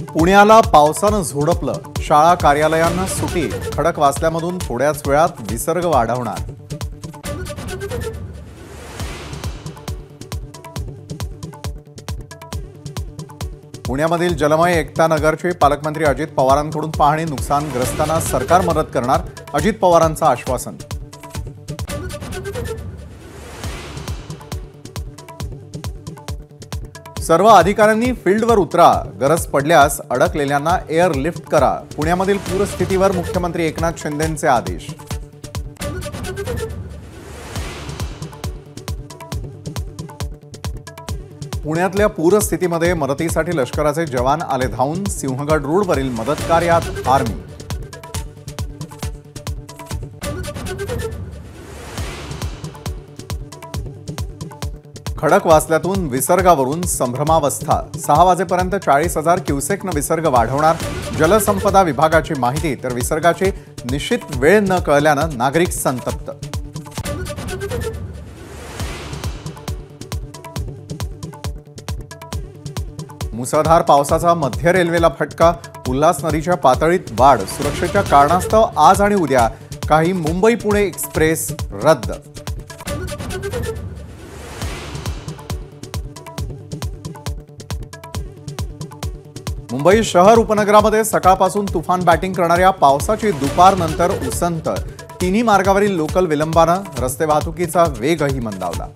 पुण्याला पावसानं झोडपलं, शाळा कार्यालयांना सुटी, खडकवासल्यामधून थोड्याच वेळात विसर्ग वाढवणार। पुण्यामधील जलमय एकता नगरची पालकमंत्री अजित पवारांकडून पाहणी, नुकसानग्रस्तांना सरकार मदत करणार, अजित पवारांचं आश्वासन। सर्व अधिकाऱ्यांनी फील्डवर उतरा, गरज पडल्यास अडकलेल्यांना एअरलिफ्ट करा, पुण्यामधील पूरस्थितीवर मुख्यमंत्री एकनाथ शिंदेंचे आदेश। पुण्यातल्या पूरस्थितीमध्ये मदतीसाठी लष्कराचे जवान आले धावून, सिंहगड रोडवरील मदत कार्यात आर्मी। खडकवासल्यातून विसर्गावरून संभ्रमावस्था, 6 वाजेपर्यंत 40,000 क्युसेकनं विसर्ग वाढवणार, जलसंपदा विभागाची माहिती। तर विसर्गाची निश्चित वेळ न कळल्यानं नागरिक संतप्त। मुसळधार पावसाचा मध्य रेल्वेला फटका, उल्हास नदीच्या पातळीत वाढ, सुरक्षेच्या कारणास्तव आज आणि उद्या काही मुंबई पुणे एक्सप्रेस रद्द। मुंबई शहर उपनगरामध्ये सकाळपासून तुफान बॅटिंग करणाऱ्या पावसाची दुपारनंतर उसंत, तिन्ही मार्गावरील लोकल विलंबानं, रस्ते वाहतुकीचा वेगही मंदावला।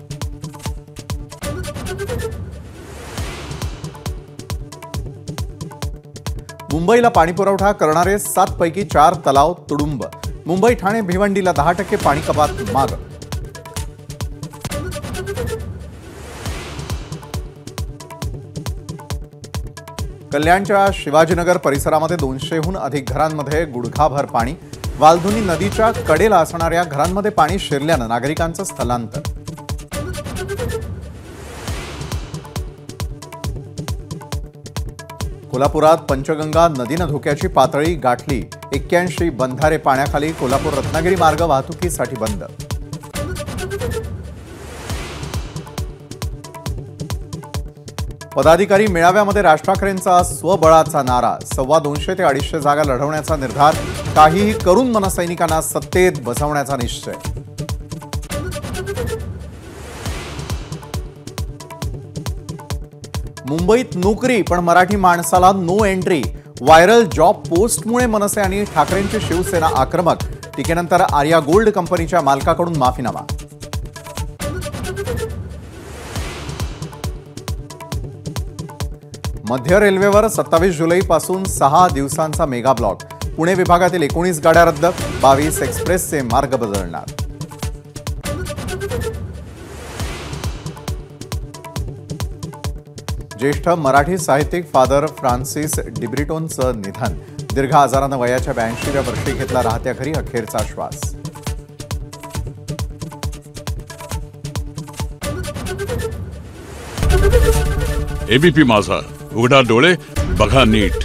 मुंबईला पाणीपुरवठा करणारे 7 पैकी 4 तलाव तुडुंब, मुंबई ठाणे भिवंडीला 10% पाणी कपात माग। कल्याणच्या शिवाजीनगर परिसरामध्ये 200हून अधिक घरांमध्ये गुडघाभर पाणी, वालधुनी नदीच्या कडेला असणाऱ्या घरांमध्ये पाणी शिरल्यानं नागरिकांचं स्थलांतर। कोल्हापुरात पंचगंगा नदीनं धोक्याची पातळी गाठली, 81 बंधारे पाण्याखाली, कोल्हापूर रत्नागिरी मार्ग वाहतुकीसाठी बंद। पदाधिकारी मेळाव्यामध्ये राज ठाकरेंचा स्वबळाचा नारा, 225 ते 250 जागा लढवण्याचा निर्धार, काहीही करून मनसैनिकांना सत्तेत बसवण्याचा निश्चय। मुंबईत नोकरी पण मराठी माणसाला नो एंट्री, व्हायरल जॉब पोस्टमुळे मनसे आणि ठाकरेंची शिवसेना आक्रमक, टीकेनंतर आर्या गोल्ड कंपनीच्या मालकाकडून माफीनामा। मध्य रेल्वेवर 27 जुलैपासून 6 दिवसांचा मेगा ब्लॉक, पुणे विभागातील 19 गाड्या रद्द, 22 एक्सप्रेसचे मार्ग बदलणार। ज्येष्ठ मराठी साहित्यिक फादर फ्रान्सिस डिब्रिटोंचं निधन, दीर्घ आजारानं वयाच्या 82व्या वर्षी घेतला राहत्या घरी अखेरचा श्वास। एबीपी माझा, उघडा डोळे बघा नीट।